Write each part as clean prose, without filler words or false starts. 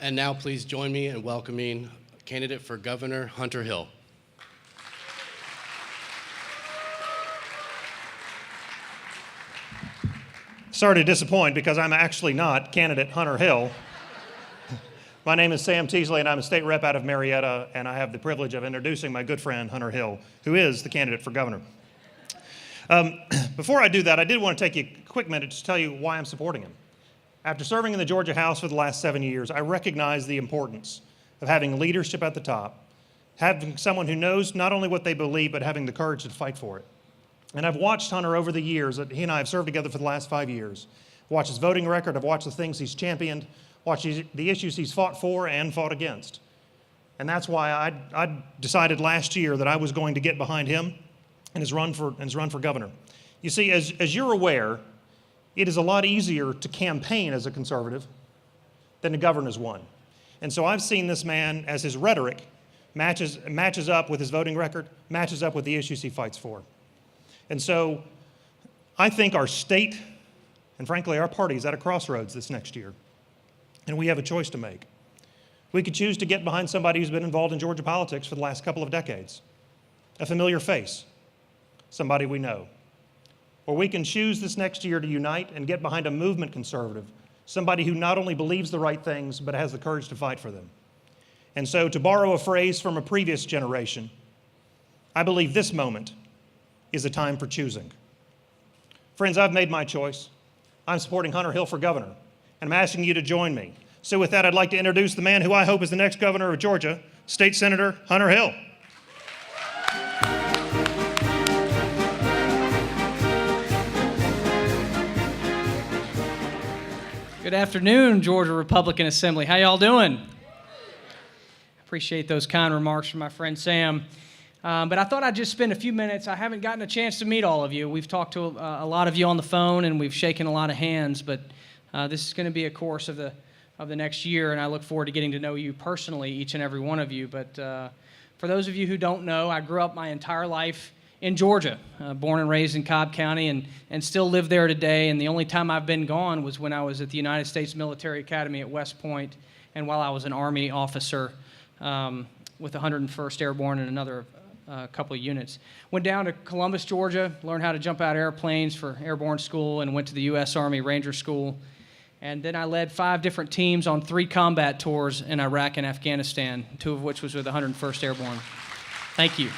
And now please join me in welcoming candidate for governor, Hunter Hill. Sorry to disappoint because I'm actually not candidate Hunter Hill. My name is Sam Teasley and I'm a state rep out of Marietta, and I have the privilege of introducing my good friend Hunter Hill, who is the candidate for governor. Before I do that, I did want to take you a quick minute to tell you why I'm supporting him. After serving in the Georgia House for the last 7 years, I recognize the importance of having leadership at the top, having someone who knows not only what they believe, but having the courage to fight for it. And I've watched Hunter over the years that he and I have served together for the last 5 years. I've watched his voting record, I've watched the things he's championed, watched the issues he's fought for and fought against. And that's why I decided last year that I was going to get behind him and his run for governor. You see, as you're aware, it is a lot easier to campaign as a conservative than to govern as one. And so I've seen this man, as his rhetoric matches up with his voting record, matches up with the issues he fights for. And so I think our state, and frankly our party, is at a crossroads this next year. And we have a choice to make. We could choose to get behind somebody who's been involved in Georgia politics for the last couple of decades, a familiar face, somebody we know. Or we can choose this next year to unite and get behind a movement conservative, somebody who not only believes the right things, but has the courage to fight for them. And so, to borrow a phrase from a previous generation, I believe this moment is a time for choosing. Friends, I've made my choice. I'm supporting Hunter Hill for governor, and I'm asking you to join me. So with that, I'd like to introduce the man who I hope is the next governor of Georgia, State Senator Hunter Hill. Good afternoon, Georgia Republican Assembly. How y'all doing? Appreciate those kind remarks from my friend Sam. But I thought I'd just spend a few minutes. I haven't gotten a chance to meet all of you. We've talked to a lot of you on the phone, and we've shaken a lot of hands. But this is going to be a course of the next year, and I look forward to getting to know you personally, each and every one of you. But for those of you who don't know, I grew up my entire life in Georgia, born and raised in Cobb County, and still live there today. And the only time I've been gone was when I was at the United States Military Academy at West Point, and while I was an Army officer with the 101st Airborne and another couple of units. Went down to Columbus, Georgia, learned how to jump out of airplanes for airborne school, and went to the U.S. Army Ranger School. And then I led 5 different teams on 3 combat tours in Iraq and Afghanistan, 2 of which was with the 101st Airborne. Thank you.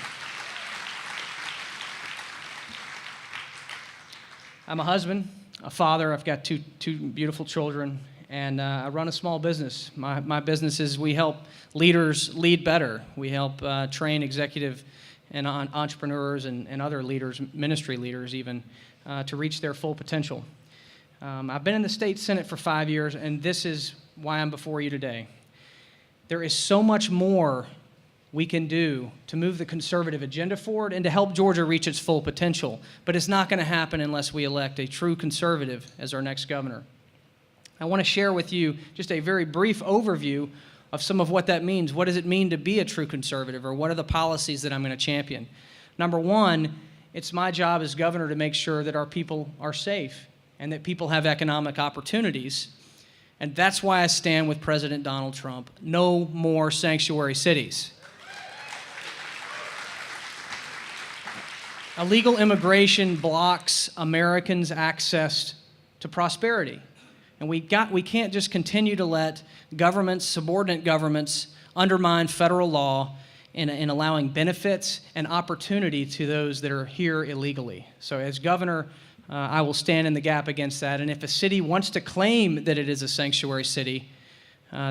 I'm a husband, a father. I've got two beautiful children, and I run a small business. My business is we help leaders lead better. We help train executive and entrepreneurs and other leaders, ministry leaders even, to reach their full potential. I've been in the state Senate for 5 years, and this is why I'm before you today. There is so much more we can do to move the conservative agenda forward and to help Georgia reach its full potential. But it's not going to happen unless we elect a true conservative as our next governor. I want to share with you just a very brief overview of some of what that means. What does it mean to be a true conservative, or what are the policies that I'm going to champion? Number one, it's my job as governor to make sure that our people are safe and that people have economic opportunities. And that's why I stand with President Donald Trump. No more sanctuary cities. Illegal immigration blocks Americans' access to prosperity. And we can't just continue to let governments, subordinate governments, undermine federal law in allowing benefits and opportunity to those that are here illegally. So as governor, I will stand in the gap against that. And if a city wants to claim that it is a sanctuary city,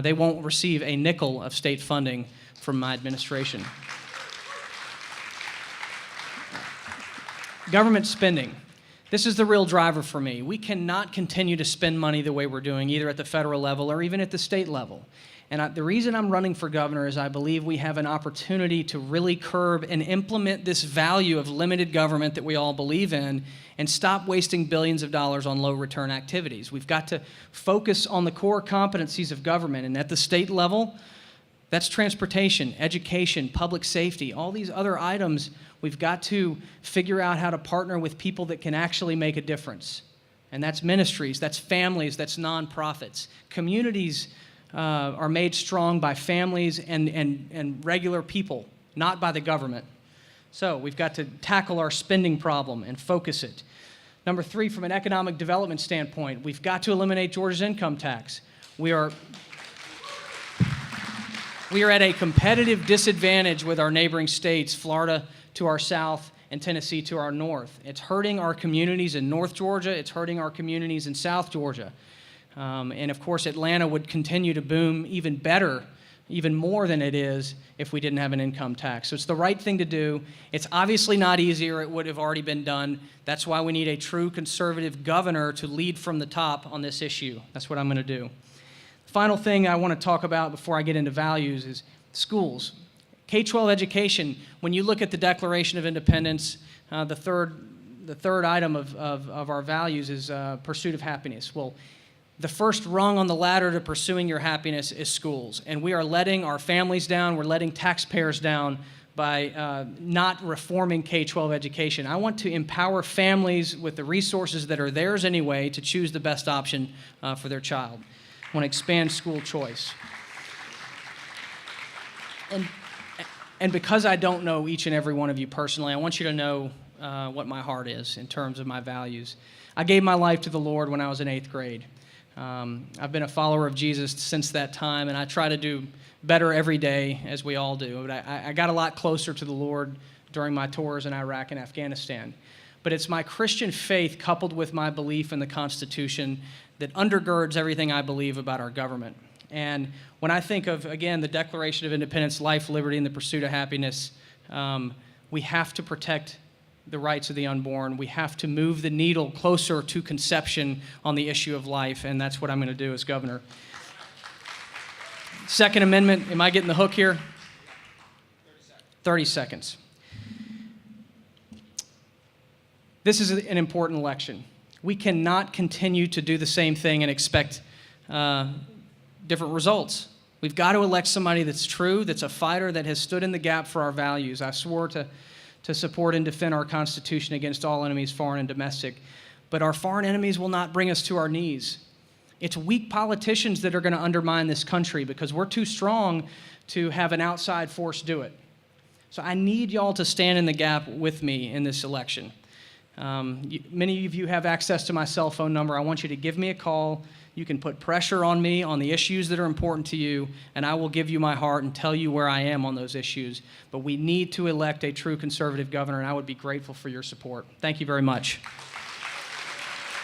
they won't receive a nickel of state funding from my administration. Government spending. This is the real driver for me. We cannot continue to spend money the way we're doing, either at the federal level or even at the state level. And the reason I'm running for governor is I believe we have an opportunity to really curb and implement this value of limited government that we all believe in, and stop wasting billions of dollars on low return activities. We've got to focus on the core competencies of government, and at the state level, that's transportation, education, public safety, all these other items. We've got to figure out how to partner with people that can actually make a difference. And that's ministries, that's families, that's nonprofits. Communities are made strong by families and regular people, not by the government. So we've got to tackle our spending problem and focus it. Number 3, from an economic development standpoint, we've got to eliminate Georgia's income tax. We are at a competitive disadvantage with our neighboring states, Florida to our south and Tennessee to our north. It's hurting our communities in North Georgia. It's hurting our communities in South Georgia. And of course, Atlanta would continue to boom even better, even more than it is if we didn't have an income tax. So it's the right thing to do. It's obviously not easy, or it would have already been done. That's why we need a true conservative governor to lead from the top on this issue. That's what I'm going to do. The final thing I want to talk about before I get into values is schools. K-12 education, when you look at the Declaration of Independence, the third item of our values is pursuit of happiness. Well, the first rung on the ladder to pursuing your happiness is schools. And we are letting our families down, we're letting taxpayers down by not reforming K-12 education. I want to empower families with the resources that are theirs anyway to choose the best option for their child. I want to expand school choice. And because I don't know each and every one of you personally, I want you to know what my heart is in terms of my values. I gave my life to the Lord when I was in 8th grade. I've been a follower of Jesus since that time, and I try to do better every day, as we all do. But I got a lot closer to the Lord during my tours in Iraq and Afghanistan. But it's my Christian faith coupled with my belief in the Constitution that undergirds everything I believe about our government. And when I think of, again, the Declaration of Independence, life, liberty, and the pursuit of happiness, we have to protect the rights of the unborn. We have to move the needle closer to conception on the issue of life, and that's what I'm going to do as governor. Second Amendment, am I getting the hook here? 30 seconds. This is an important election. We cannot continue to do the same thing and expect different results. We've got to elect somebody that's true, that's a fighter, that has stood in the gap for our values. I swore to support and defend our Constitution against all enemies, foreign and domestic. But our foreign enemies will not bring us to our knees. It's weak politicians that are going to undermine this country because we're too strong to have an outside force do it. So I need y'all to stand in the gap with me in this election. Many of you have access to my cell phone number. I want you to give me a call. You can put pressure on me on the issues that are important to you, and I will give you my heart and tell you where I am on those issues. But we need to elect a true conservative governor, and I would be grateful for your support. Thank you very much.